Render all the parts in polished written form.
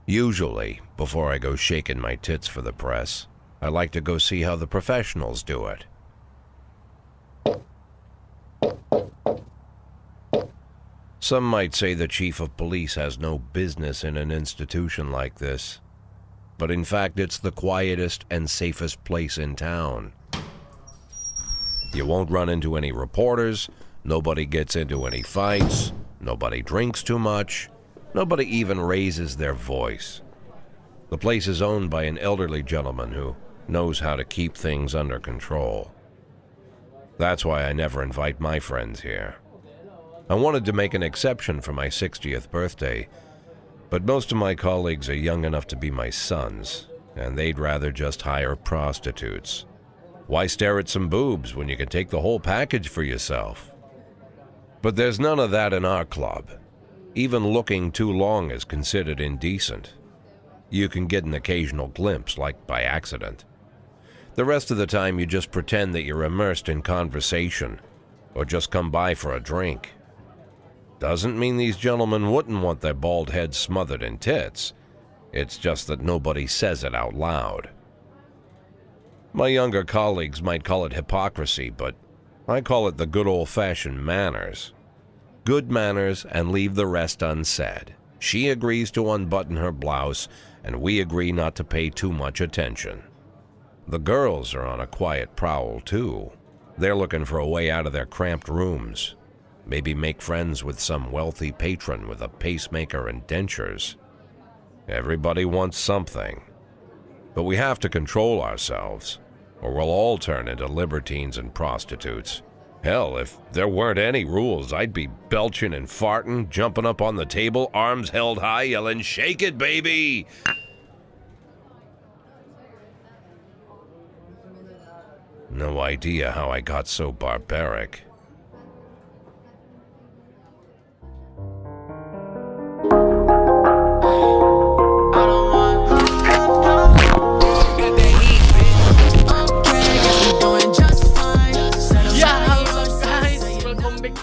Usually, before I go shaking my tits for the press, I like to go see how the professionals do it. Some might say the chief of police has no business in an institution like this, but in fact it's the quietest and safest place in town. You won't run into any reporters, nobody gets into any fights, nobody drinks too much, nobody even raises their voice. The place is owned by an elderly gentleman who knows how to keep things under control. That's why I never invite my friends here. I wanted to make an exception for my 60th birthday, but most of my colleagues are young enough to be my sons, and they'd rather just hire prostitutes. Why stare at some boobs when you can take the whole package for yourself? But there's none of that in our club. Even looking too long is considered indecent. You can get an occasional glimpse, like by accident. The rest of the time you just pretend that you're immersed in conversation, or just come by for a drink. Doesn't mean these gentlemen wouldn't want their bald heads smothered in tits. It's just that nobody says it out loud. My younger colleagues might call it hypocrisy, but I call it the good old-fashioned manners. Good manners and leave the rest unsaid. She agrees to unbutton her blouse, and we agree not to pay too much attention. The girls are on a quiet prowl, too. They're looking for a way out of their cramped rooms. Maybe make friends with some wealthy patron with a pacemaker and dentures. Everybody wants something. But we have to control ourselves, or we'll all turn into libertines and prostitutes. Hell, if there weren't any rules, I'd be belching and farting, jumping up on the table, arms held high, yelling, "Shake it, baby!" No idea how I got so barbaric.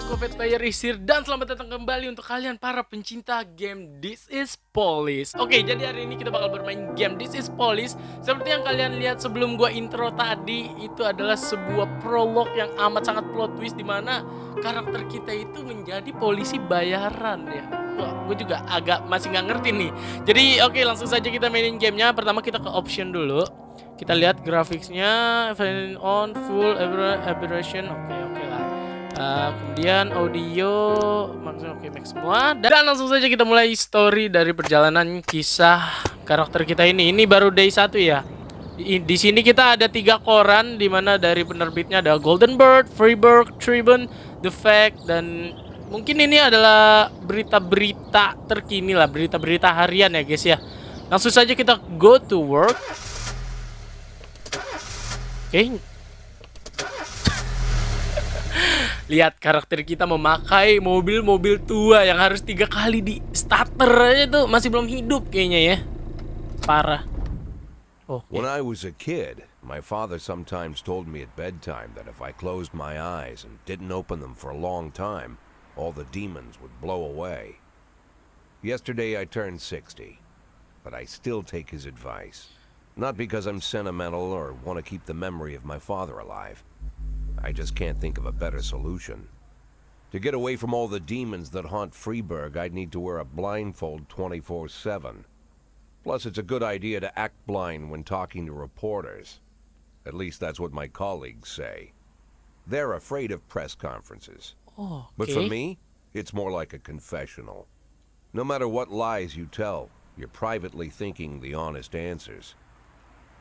Qofed Player Isir, dan selamat datang kembali untuk kalian para pencinta game This is Police. Oke, jadi hari ini kita bakal bermain game This is Police. Seperti yang kalian lihat sebelum gua intro tadi, itu adalah sebuah prolog yang amat sangat plot twist, dimana karakter kita itu menjadi polisi bayaran ya. Wah, gue juga agak masih nggak ngerti nih. Jadi oke, langsung saja kita mainin gamenya. Pertama kita ke option dulu. Kita lihat grafiknya, on full aberration. Oke lah. Kemudian audio oke, max semua, dan langsung saja kita mulai story dari perjalanan kisah karakter kita ini. Ini baru day 1 ya. Di sini kita ada 3 koran, dimana dari penerbitnya ada Golden Bird, Freeburg Tribune, The Fact, dan mungkin ini adalah berita-berita terkini lah, berita-berita harian ya guys ya. Langsung saja kita go to work. Oke. Lihat karakter kita memakai mobil-mobil tua yang harus 3 kali di starter aja tuh, masih belum hidup kayaknya ya. Parah. When I was a kid, my father sometimes told me at bedtime that if I closed my eyes and didn't open them for a long time, all the demons would blow away. Yesterday I turned 60, but I still take his advice. Not because I'm sentimental or want to keep the memory of my father alive. I just can't think of a better solution. To get away from all the demons that haunt Freeburg, I'd need to wear a blindfold 24/7. Plus, it's a good idea to act blind when talking to reporters. At least that's what my colleagues say. They're afraid of press conferences. Oh, okay. But for me, it's more like a confessional. No matter what lies you tell, you're privately thinking the honest answers.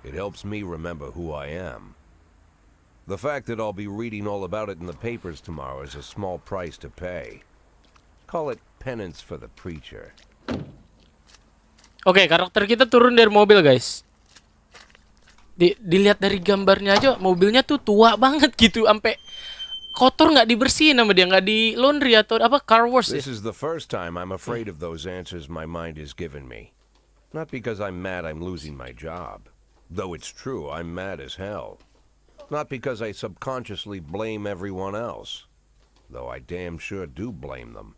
It helps me remember who I am. The fact that I'll be reading all about it in the papers tomorrow is a small price to pay. Call it penance for the preacher. Oke, karakter kita turun dari mobil, guys. Dilihat dari gambarnya aja, mobilnya tuh tua banget gitu, sampai kotor, nggak dibersihin sama dia, nggak di laundry atau apa, car wash ya. This is the first time I'm afraid of those answers my mind has given me. Not because I'm mad I'm losing my job. Though it's true, I'm mad as hell. Not because I subconsciously blame everyone else, though I damn sure do blame them.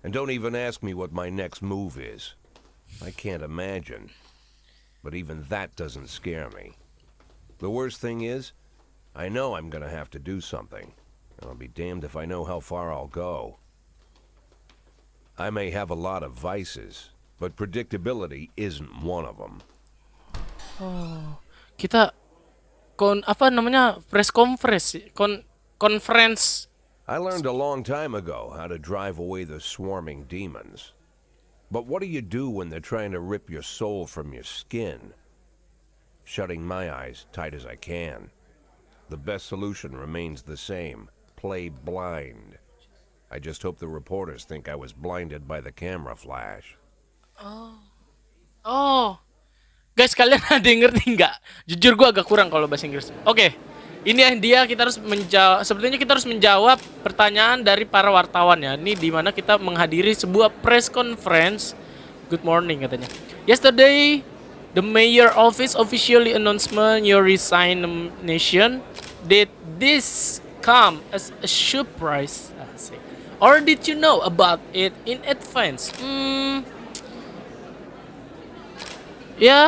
And don't even ask me what my next move is. I can't imagine. But even that doesn't scare me. The worst thing is, I know I'm gonna have to do something. I'll be damned if I know how far I'll go. I may have a lot of vices, but predictability isn't one of them. Oh, kita press conference, conference. I learned a long time ago how to drive away the swarming demons. But what do you do when they're trying to rip your soul from your skin? Shutting my eyes tight as I can. The best solution remains the same. Play blind. I just hope the reporters think I was blinded by the camera flash. Oh, guys, kalian ada yang ngerti nggak? Jujur gue agak kurang kalau bahasa Inggris. Oke, ini dia kita harus menjawab. Sepertinya kita harus menjawab pertanyaan dari para wartawan ya. Ini dimana kita menghadiri sebuah press conference. Good morning katanya. Yesterday, the mayor office officially announcement your resignation. Did this come as a surprise? Or did you know about it in advance? Ya,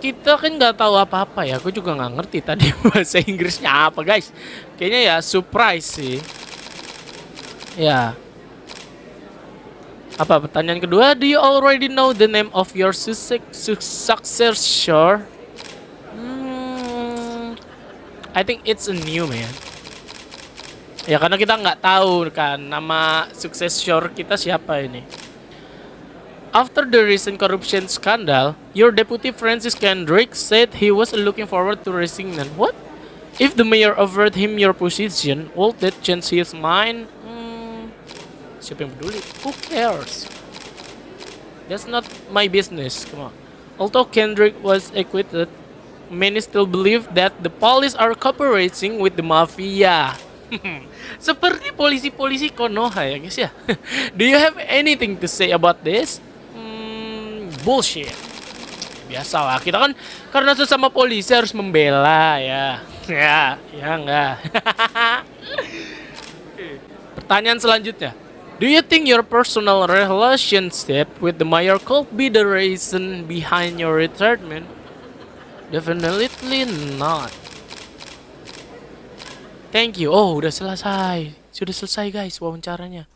kita kan nggak tahu apa-apa ya. Gue juga nggak ngerti tadi bahasa Inggrisnya apa, guys. Kayaknya ya surprise sih. Ya. Apa pertanyaan kedua? Do you already know the name of your successor? I think it's a new man. Ya karena kita nggak tahu kan nama successor kita siapa ini. After the recent corruption scandal, your deputy Francis Kendrick said he was looking forward to resigning. What? If the mayor offered him your position, would that change his mind? Siapa yang peduli? Who cares? That's not my business. Come on. Although Kendrick was acquitted, many still believe that the police are cooperating with the mafia. Seperti polisi-polisi Konoha ya guys ya. Do you have anything to say about this? Bullshit. Biasalah, kita kan karena sesama polisi harus membela ya. Ya enggak. Pertanyaan selanjutnya. Do you think your personal relationship with the mayor could be the reason behind your retirement? Definitely not. Thank you. Oh, udah selesai. Sudah selesai guys wawancaranya.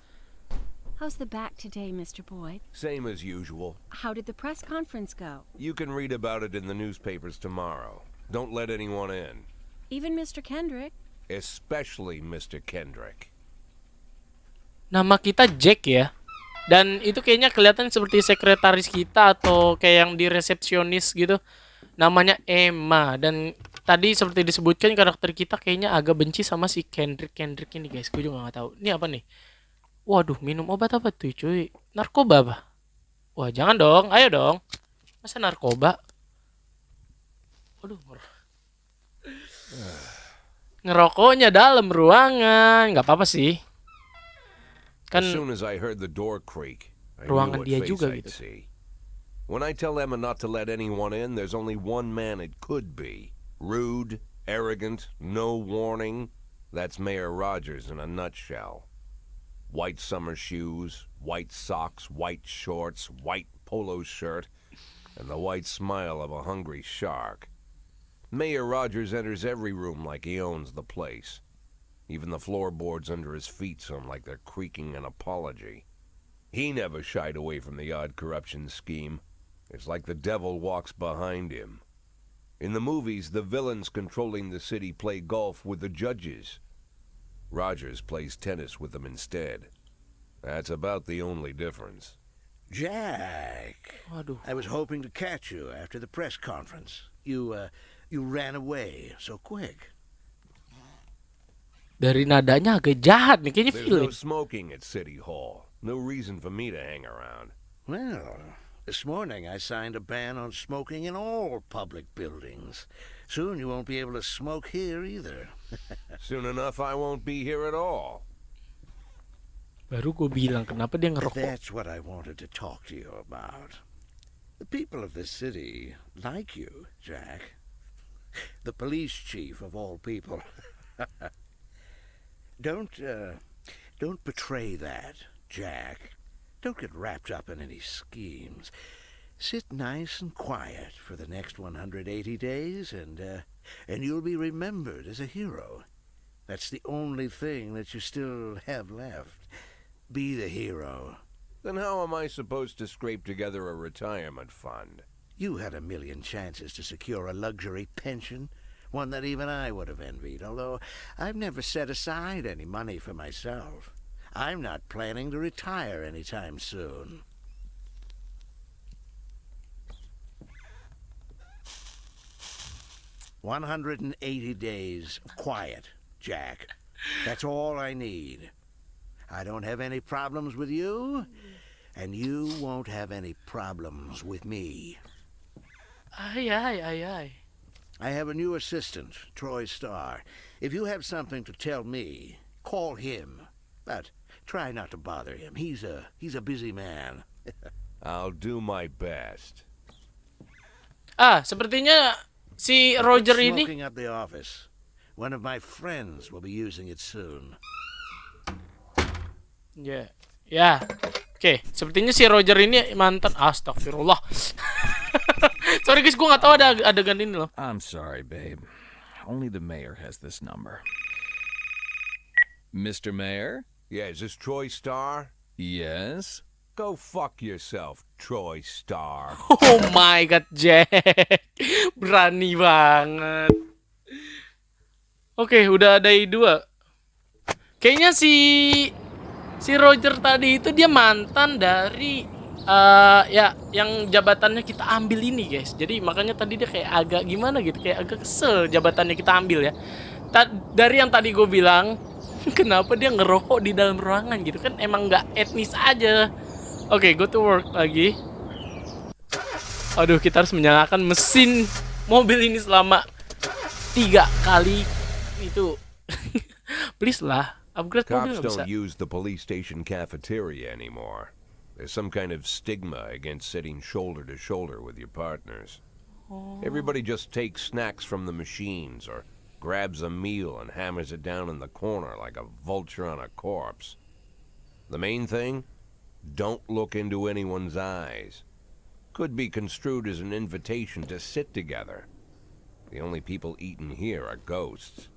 How's the back today, Mr. Boyd? Same as usual. How did the press conference go? You can read about it in the newspapers tomorrow. Don't let anyone in. Even Mr. Kendrick? Especially Mr. Kendrick. Nama kita Jack ya. Dan itu kayaknya kelihatan seperti sekretaris kita atau kayak yang di resepsionis gitu. Namanya Emma. Dan tadi seperti disebutkan karakter kita kayaknya agak benci sama si Kendrick ini guys. Gue juga gak tahu. Ini apa nih? Waduh, minum obat apa tuh cuy? Narkoba apa? Wah, jangan dong. Ayo dong. Masa narkoba? Waduh. Ngerokoknya dalam ruangan. Gak apa-apa sih. Kan As soon as I heard the door creak, I knew ruangan what dia face juga I'd gitu. see. When I tell Emma not to let anyone in, there's only one man it could be. Rude, arrogant, no warning. That's Mayor Rogers in a nutshell. White summer shoes, white socks, white shorts, white polo shirt, and the white smile of a hungry shark. Mayor Rogers enters every room like he owns the place. Even the floorboards under his feet sound like they're creaking an apology. He never shied away from the odd corruption scheme. It's like the devil walks behind him. In the movies, the villains controlling the city play golf with the judges. Rogers plays tennis with them instead. That's about the only difference. Jack, Waduh. I was hoping to catch you after the press conference. You ran away so quick. Dari nadanya agak jahat nih kayaknya There's no feeling. smoking at City Hall. No reason for me to hang around. Well, this morning I signed a ban on smoking in all public buildings. Soon you won't be able to smoke here either. Soon enough, I won't be here at all. Baru gue bilang kenapa dia ngerokok. That's what I wanted to talk to you about. The people of this city like you, Jack. The police chief of all people. Don't betray that, Jack. Don't get wrapped up in any schemes. Sit nice and quiet for the next 180 days, and you'll be remembered as a hero. That's the only thing that you still have left. Be the hero. Then how am I supposed to scrape together a retirement fund? You had a million chances to secure a luxury pension, one that even I would have envied, although I've never set aside any money for myself. I'm not planning to retire anytime soon. "180 days of quiet, Jack. That's all I need. I don't have any problems with you, and you won't have any problems with me." Ay. I have a new assistant, Troy Starr. If you have something to tell me, call him. But try not to bother him. He's a busy man. I'll do my best. Sepertinya si Roger Quit ini. smoking up the office. One of my friends will be using it soon. Ya. Oke, sepertinya si Roger ini mantan. Astagfirullah. Sorry guys, gue nggak tahu ada adegan ini loh. I'm sorry, babe. Only the mayor has this number. Mr. Mayor? Yeah, is this Troy Starr? Yes? Go fuck yourself, Troy Starr. Oh my god, Jack. Berani banget. Oke, udah ada dua. Kayaknya si Roger tadi itu dia mantan dari ya yang jabatannya kita ambil ini, guys. Jadi makanya tadi dia kayak agak gimana gitu, kayak agak kesel jabatannya kita ambil ya. Dari yang tadi gue bilang, kenapa dia ngerokok di dalam ruangan gitu kan, emang nggak etnis aja. Oke, go to work lagi. Aduh, kita harus menyalakan mesin mobil ini selama 3 kali itu. Please lah, upgrade mobil Cops nggak bisa. don't use the police station cafeteria anymore. There's some kind of stigma against sitting shoulder to shoulder with your partners. Everybody just takes snacks from the machines or grabs a meal and hammers it down in the corner like a vulture on a corpse. The main thing? Don't look into anyone's eyes. Could be construed as an invitation to sit together. The only people eaten here are ghosts.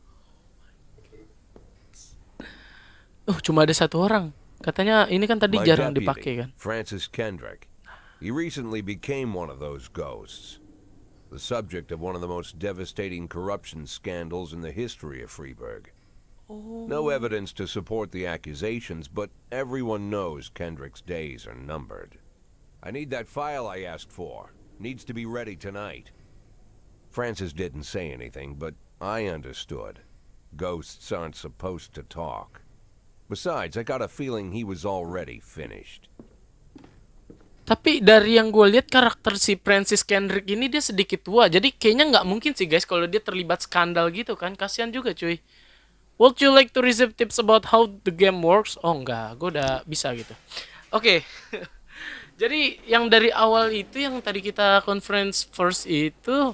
Cuma ada satu orang. Katanya ini kan tadi My jarang deputy, dipakai kan. Francis Kendrick. He recently became one of those ghosts. The subject of one of the most devastating corruption scandals in the history of Freeburg. No evidence to support the accusations, but everyone knows Kendrick's days are numbered. I need that file I asked for. Needs to be ready tonight. Francis didn't say anything, but I understood. Ghosts aren't supposed to talk. Besides, I got a feeling he was already finished. Tapi dari yang gue lihat karakter si Francis Kendrick ini dia sedikit tua. Jadi kayaknya nggak mungkin sih guys kalau dia terlibat skandal gitu kan. Kasian juga cuy. Would you like to receive tips about how the game works? Oh enggak, gue udah bisa gitu. Oke. Jadi yang dari awal itu yang tadi kita conference first itu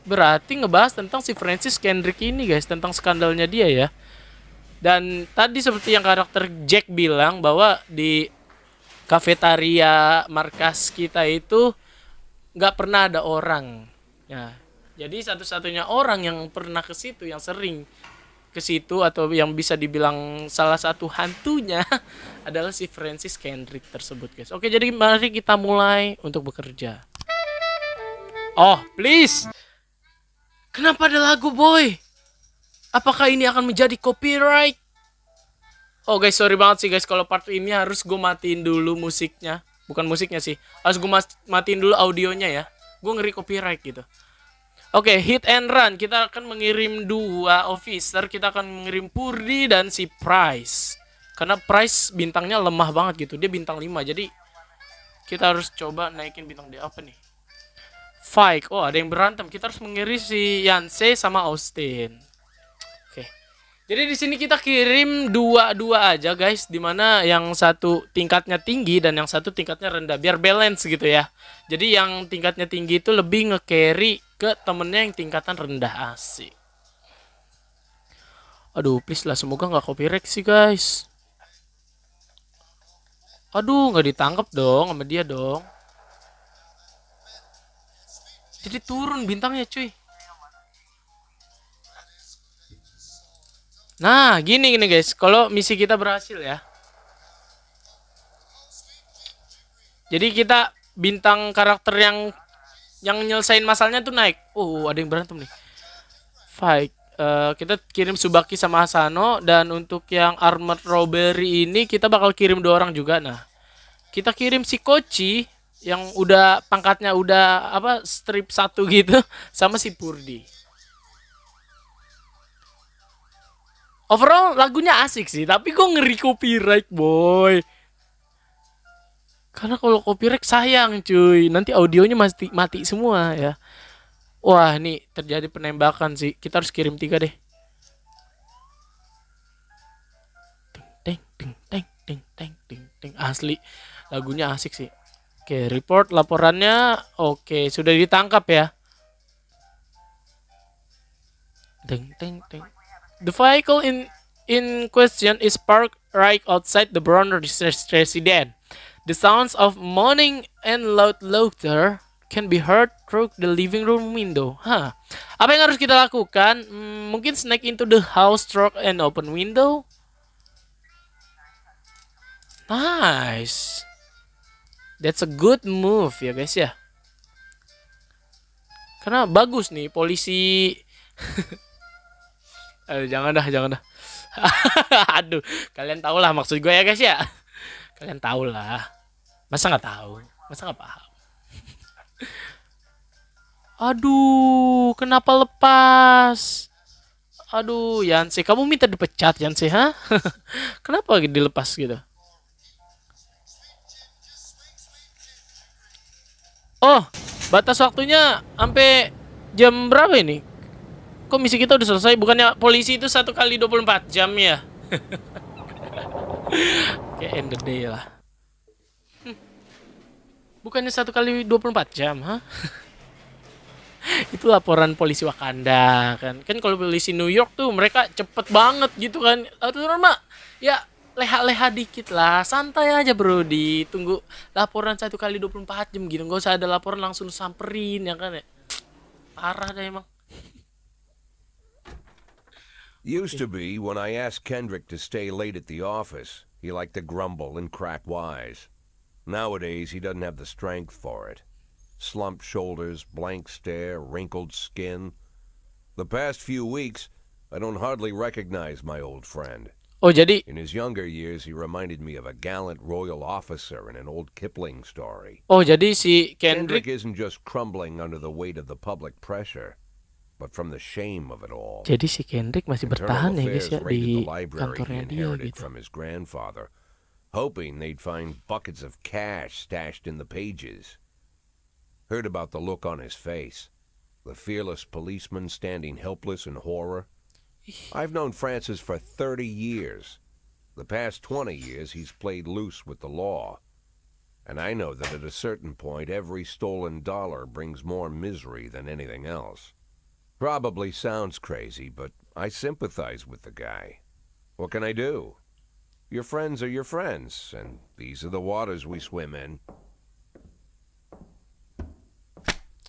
berarti ngebahas tentang si Francis Kendrick ini guys. Tentang skandalnya dia ya. Dan tadi seperti yang karakter Jack bilang bahwa di kafetaria markas kita itu nggak pernah ada orang. Ya, jadi satu-satunya orang yang pernah ke situ, yang sering ke situ atau yang bisa dibilang salah satu hantunya adalah si Francis Kendrick tersebut, guys. Oke, jadi mari kita mulai untuk bekerja. Oh, please. Kenapa ada lagu, boy? Apakah ini akan menjadi copyright? Oh guys, sorry banget sih guys, kalau part ini harus gue matiin dulu musiknya. Bukan musiknya sih, harus gue matiin dulu audionya ya. Gue ngeri copyright gitu. Oke, hit and run. Kita akan mengirim 2 officer. Kita akan mengirim Purdy dan si Price. Karena Price bintangnya lemah banget gitu. Dia bintang 5, jadi kita harus coba naikin bintang dia. Apa nih? Fight. Oh, ada yang berantem. Kita harus mengirim si Yance sama Austin. Jadi di sini kita kirim 2 aja guys, dimana yang satu tingkatnya tinggi dan yang satu tingkatnya rendah, biar balance gitu ya. Jadi yang tingkatnya tinggi itu lebih nge-carry ke temennya yang tingkatan rendah, asik. Aduh, please lah, semoga nggak copyright sih guys. Aduh, nggak ditangkap dong sama dia dong. Jadi turun bintangnya cuy. Nah, gini guys, kalau misi kita berhasil ya. Jadi kita bintang karakter yang nyelesain masalahnya tuh naik. Oh, ada yang berantem nih. Fight. Kita kirim Subaki sama Asano, dan untuk yang armored robbery ini kita bakal kirim 2 orang juga. Nah, kita kirim si Kochi yang udah pangkatnya udah apa strip 1 gitu sama si Purdi. Overall lagunya asik sih, tapi gue ngeri copyright boy. Karena kalau copyright sayang cuy, nanti audionya mati semua ya. Wah, nih terjadi penembakan sih. Kita harus kirim 3 deh. Ting ting ting ting ting ting ting. Asli lagunya asik sih. Oke, report laporannya. Oke, sudah ditangkap ya. Ting ting ting. The vehicle in question is parked right outside the Brown residence. The sounds of moaning and loud laughter can be heard through the living room window. Apa yang harus kita lakukan? Mungkin sneak into the house through an open window. Nice. That's a good move ya guys ya. Karena bagus nih polisi. Jangan dah. Aduh, kalian tau lah maksud gue ya guys ya. Kalian tau lah. Masa nggak tahu? Masa nggak paham? Aduh, kenapa lepas? Aduh, Yanse, kamu minta dipecat Yanse, ha? Kenapa dilepas gitu? Oh, batas waktunya sampai jam berapa ini? Kok misi kita udah selesai? Bukannya polisi itu 1 kali 24 jam ya? Kayak end the day lah. Bukannya 1 kali 24 jam, ha? Itu laporan polisi Wakanda kan. Kan kalau polisi New York tuh mereka cepet banget gitu kan. Aturan mah ya leha-leha dikit lah. Santai aja bro, ditunggu laporan 1 kali 24 jam gitu. Gak usah ada laporan langsung samperin ya kan ya. Parah dah emang. Used to be when I asked Kendrick to stay late at the office, he liked to grumble and crack wise. Nowadays he doesn't have the strength for it. Slumped shoulders, blank stare, wrinkled skin. The past few weeks, I don't hardly recognize my old friend. Oh jadi In his younger years, he reminded me of a gallant royal officer in an old Kipling story. jadi si Kendrick Kendrick. isn't just crumbling under the weight of the public pressure, but from the shame of it all. Jadi si Kendrick masih Internal bertahan ya guys Affairs ya raided di the library he kantornya dia inherited gitu. from his grandfather, hoping they'd find buckets of cash stashed in the pages. Heard about the look on his face, the fearless policeman standing helpless in horror. I've known Francis for 30 years. The past 20 years he's played loose with the law. And I know that at a certain point every stolen dollar brings more misery than anything else. Probably sounds crazy, but I sympathize with the guy. What can I do? Your friends are your friends, and these are the waters we swim in.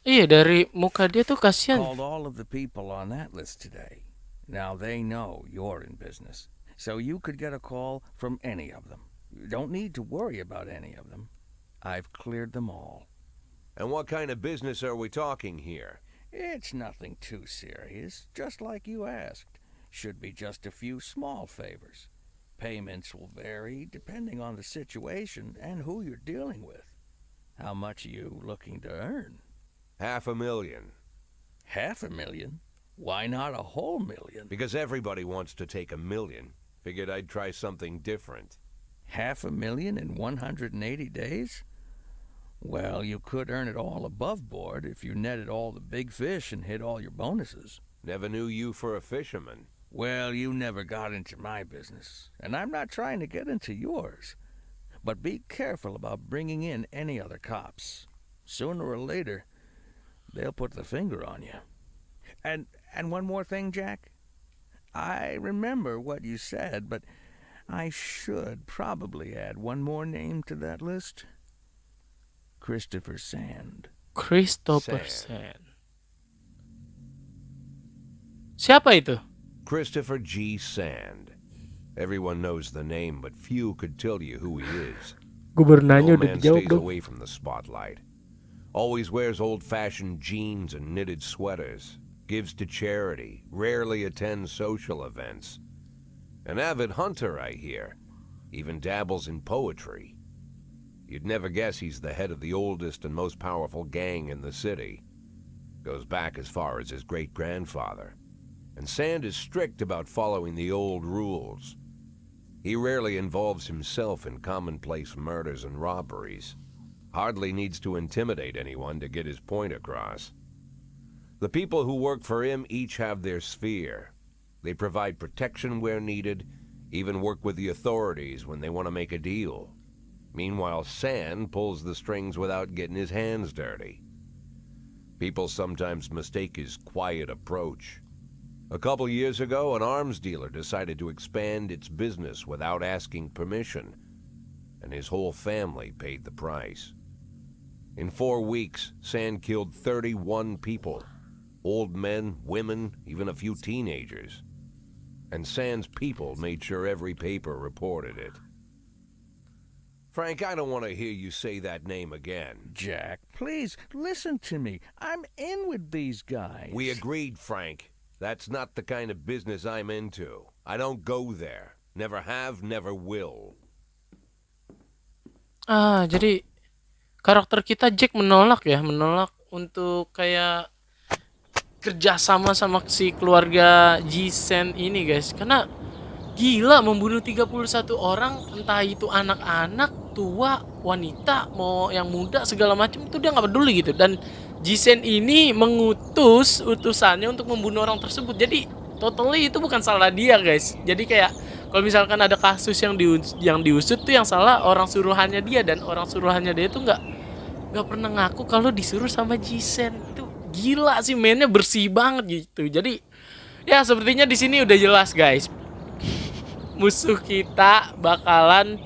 Iya, dari muka dia tuh kasihan. Called all of the people on that list today. Now they know you're in business, so you could get a call from any of them. You don't need to worry about any of them. I've cleared them all. And what kind of business are we talking here? It's nothing too serious, just like you asked. Should be just a few small favors. Payments will vary depending on the situation and who you're dealing with. How much are you looking to earn? $500,000. $500,000? Why not a whole million? Because everybody wants to take $1 million. Figured I'd try something different. $500,000 in 180 days? Well, you could earn it all above board if you netted all the big fish and hit all your bonuses. Never knew you for a fisherman. Well, you never got into my business, and I'm not trying to get into yours. But be careful about bringing in any other cops. Sooner or later, they'll put the finger on you. And one more thing, Jack. I remember what you said, but I should probably add one more name to that list. Christopher Sand. Christopher Sand. Sand. Siapa itu? Christopher G. Sand. Everyone knows the name, but few could tell you who he is. The Gubernanya old udah man dijawab stays dong. away from the spotlight. Always wears old-fashioned jeans and knitted sweaters. Gives to charity. Rarely attends social events. An avid hunter, I hear. Even dabbles in poetry. You'd never guess he's the head of the oldest and most powerful gang in the city. Goes back as far as his great-grandfather. And Sand is strict about following the old rules. He rarely involves himself in commonplace murders and robberies. Hardly needs to intimidate anyone to get his point across. The people who work for him each have their sphere. They provide protection where needed, even work with the authorities when they want to make a deal. Meanwhile, Sand pulls the strings without getting his hands dirty. People sometimes mistake his quiet approach. A couple years ago, an arms dealer decided to expand its business without asking permission, and his whole family paid the price. In 4 weeks, Sand killed 31 people. Old men, women, even a few teenagers. And Sand's people made sure every paper reported it. Frank, I don't want to hear you say that name again. Jack, please, listen to me. I'm in with these guys. We agreed, Frank. That's not the kind of business I'm into. I don't go there. Never have, never will. Jadi karakter kita Jack menolak untuk kayak kerjasama sama si keluarga Jisen ini guys, karena gila membunuh 31 orang, entah itu anak-anak, tua, wanita, mau yang muda segala macam itu dia nggak peduli gitu. Dan Jisen ini mengutus utusannya untuk membunuh orang tersebut. Jadi totally itu bukan salah dia guys. Jadi kayak kalau misalkan ada kasus yang diusut tuh yang salah orang suruhannya dia, dan orang suruhannya dia tuh nggak pernah ngaku kalau disuruh sama Jisen. Itu gila sih, mainnya bersih banget gitu. Jadi ya sepertinya di sini udah jelas guys, musuh kita bakalan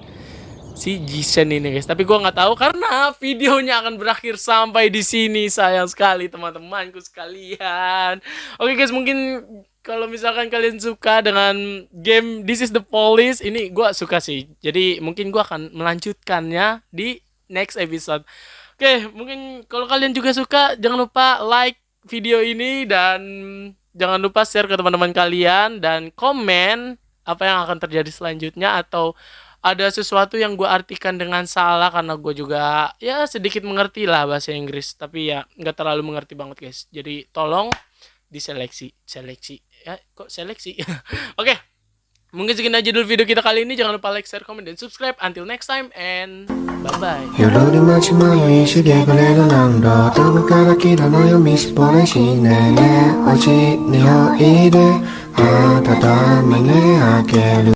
si Jisen ini guys. Tapi gua nggak tahu karena videonya akan berakhir sampai di sini. Sayang sekali teman-temanku sekalian. Oke guys, mungkin kalau misalkan kalian suka dengan game This is the Police ini, gua suka sih. Jadi mungkin gua akan melanjutkannya di next episode. Oke, mungkin kalau kalian juga suka, jangan lupa like video ini dan jangan lupa share ke teman-teman kalian dan komen apa yang akan terjadi selanjutnya, atau ada sesuatu yang gue artikan dengan salah, karena gue juga ya sedikit mengerti lah bahasa Inggris, tapi ya nggak terlalu mengerti banget guys. Jadi tolong diseleksi ya, kok seleksi. Oke, mungkin segitu aja dulu video kita kali ini. Jangan lupa like, share, comment, dan subscribe. Until next time and bye bye.夜待ち迷いしげくれる何度どこから来たのよみすぼれしねえお家においで温めね開ける